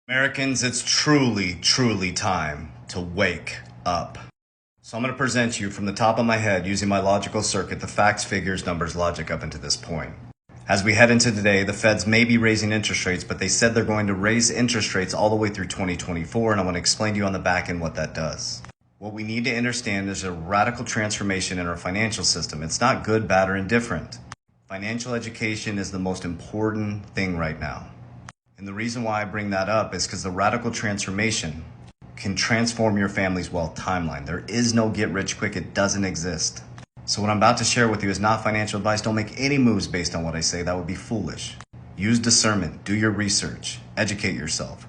Americans, it's truly time to wake up. So I'm going to present you from the top of my head using my logical circuit, the facts, figures, numbers, logic up into this point. As we head into today, the Feds may be raising interest rates, but they said they're going to raise interest rates all the way through 2024, and I want to explain to you on the back end what that does. What we need to understand is a radical transformation in our financial system. It's not good, bad, or indifferent. Financial education is the most important thing right now. And the reason why I bring that up is because the radical transformation can transform your family's wealth timeline. There is no get rich quick. It doesn't exist. So what I'm about to share with you is not financial advice. Don't make any moves based on what I say. That would be foolish. Use discernment. Do your research. Educate yourself.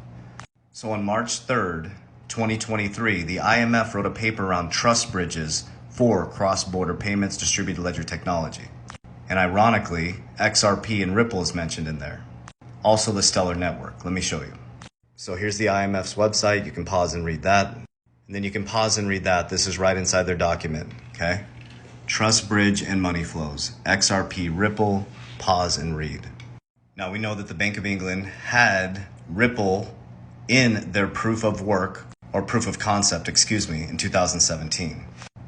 So on March 3rd, 2023, the IMF wrote a paper around trust bridges for cross-border payments, distributed ledger technology. And ironically, XRP and Ripple is mentioned in there. Also the Stellar Network. Let me show you. So here's the IMF's website. You can pause and read that. And then you can pause and read that. This is right inside their document, okay? Trust bridge and money flows. XRP, Ripple, pause and read. Now we know that the Bank of England had Ripple in their proof of work, or proof of concept, in 2017.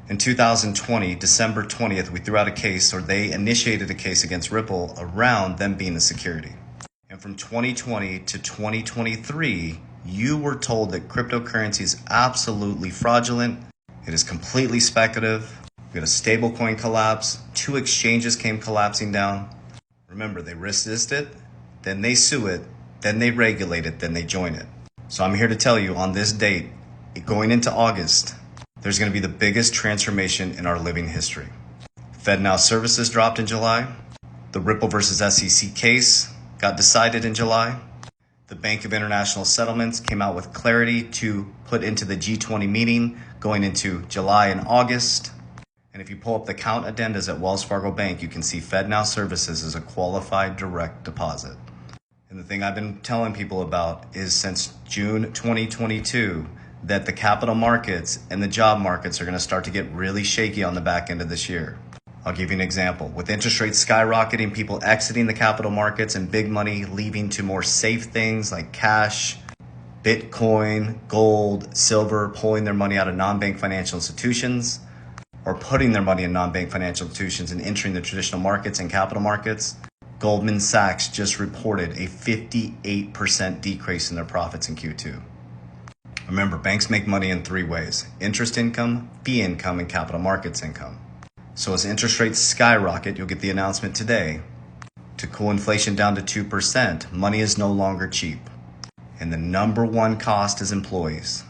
In 2020, December 20th, we threw out a case, or they initiated a case against Ripple around them being a security. And from 2020 to 2023, you were told that cryptocurrency is absolutely fraudulent. It is completely speculative. We had a stablecoin collapse. 2 exchanges came collapsing down. Remember, they resist it, then they sue it, then they regulate it, then they join it. So I'm here to tell you on this date, going into August, there's going to be the biggest transformation in our living history. FedNow Services dropped in July. The Ripple versus SEC case got decided in July. The Bank of International Settlements came out with clarity to put into the G20 meeting going into July and August. And if you pull up the count addendas at Wells Fargo Bank, you can see FedNow Services is a qualified direct deposit. And the thing I've been telling people about is since June 2022, that the capital markets and the job markets are going to start to get really shaky on the back end of this year. I'll give you an example. With interest rates skyrocketing, people exiting the capital markets and big money leaving to more safe things like cash, Bitcoin, gold, silver, pulling their money out of non-bank financial institutions, or putting their money in non-bank financial institutions and entering the traditional markets and capital markets. Goldman Sachs just reported a 58% decrease in their profits in Q2. Remember, banks make money in 3 ways: interest income, fee income, and capital markets income. So as interest rates skyrocket, you'll get the announcement today, to cool inflation down to 2%, money is no longer cheap. And the number one cost is employees.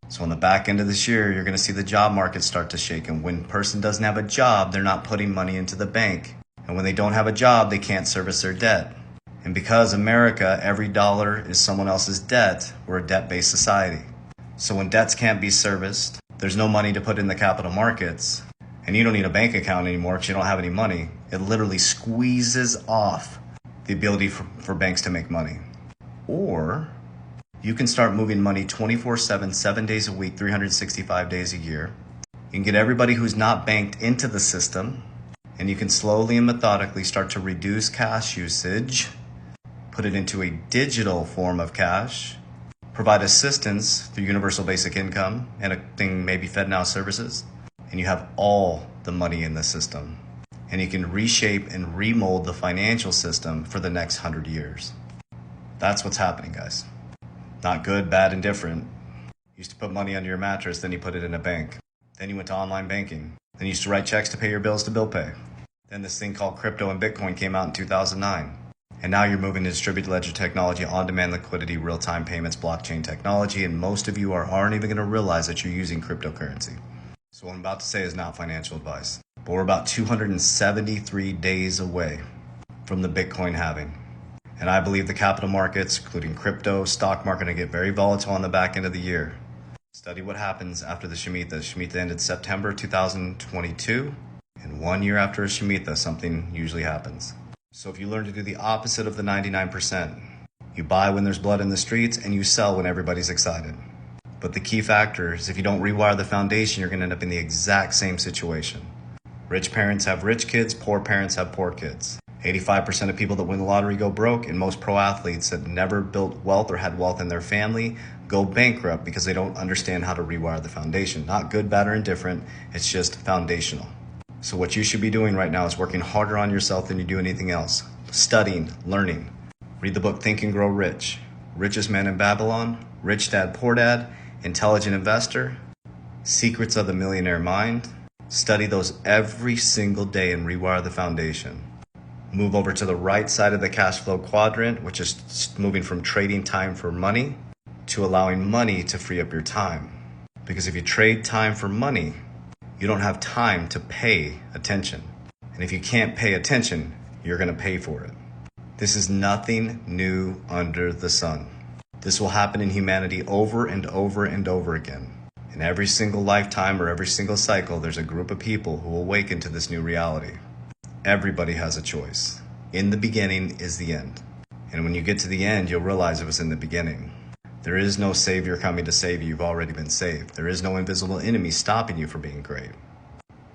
So on the back end of this year, you're going to see the job market start to shake. And when a person doesn't have a job, they're not putting money into the bank. And when they don't have a job, they can't service their debt. And because America, every dollar is someone else's debt, we're a debt-based society. So when debts can't be serviced, there's no money to put in the capital markets, and you don't need a bank account anymore because you don't have any money, it literally squeezes off the ability for banks to make money. Or you can start moving money 24/7, 7 days a week, 365 days a year. You can get everybody who's not banked into the system, and you can slowly and methodically start to reduce cash usage, put it into a digital form of cash, provide assistance through universal basic income and a thing maybe FedNow Services, and you have all the money in the system. And you can reshape and remold the financial system for the next 100 years. That's what's happening, guys. Not good, bad, indifferent. You used to put money under your mattress, then you put it in a bank. Then you went to online banking. Then you used to write checks to pay your bills to bill pay. Then this thing called crypto and Bitcoin came out in 2009. And now you're moving to distributed ledger technology, on-demand liquidity, real-time payments, blockchain technology, and most of you aren't even going to realize that you're using cryptocurrency. So what I'm about to say is not financial advice, but we're about 273 days away from the Bitcoin halving. And I believe the capital markets, including crypto, stock market, are going to get very volatile on the back end of the year. Study what happens after the Shemitah. Shemitah ended September 2022, and 1 year after a Shemitah, something usually happens. So if you learn to do the opposite of the 99%, you buy when there's blood in the streets and you sell when everybody's excited. But the key factor is if you don't rewire the foundation, you're going to end up in the exact same situation. Rich parents have rich kids, poor parents have poor kids. 85% of people that win the lottery go broke, and most pro athletes that never built wealth or had wealth in their family go bankrupt because they don't understand how to rewire the foundation. Not good, bad, or indifferent, it's just foundational. So what you should be doing right now is working harder on yourself than you do anything else. Studying, learning. Read the book Think and Grow Rich, Richest Man in Babylon, Rich Dad, Poor Dad, Intelligent Investor, Secrets of the Millionaire Mind. Study those every single day and rewire the foundation. Move over to the right side of the cash flow quadrant, which is moving from trading time for money to allowing money to free up your time. Because if you trade time for money, you don't have time to pay attention. And if you can't pay attention, you're going to pay for it. This is nothing new under the sun. This will happen in humanity over and over and over again. In every single lifetime or every single cycle, there's a group of people who awaken to this new reality. Everybody has a choice. In the beginning is the end. And when you get to the end, you'll realize it was in the beginning. There is no savior coming to save you. You've already been saved. There is no invisible enemy stopping you from being great.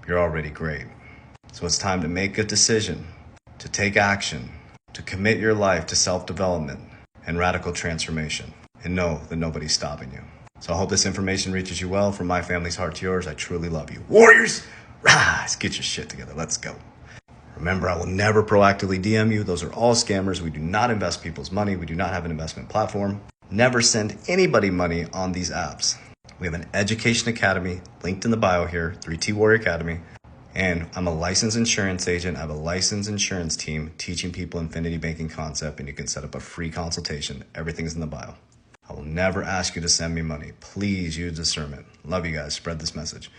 You're already great. So it's time to make a decision, to take action, to commit your life to self-development and radical transformation, and know that nobody's stopping you. So I hope this information reaches you well. From my family's heart to yours, I truly love you. Warriors, rise, get your shit together. Let's go. Remember, I will never proactively DM you. Those are all scammers. We do not invest people's money. We do not have an investment platform. Never send anybody money on these apps. We have an education academy linked in the bio here, 3T Warrior Academy. And I'm a licensed insurance agent. I have a licensed insurance team teaching people infinity banking concept, and you can set up a free consultation. Everything's in the bio. I will never ask you to send me money. Please use discernment. Love you guys. Spread this message.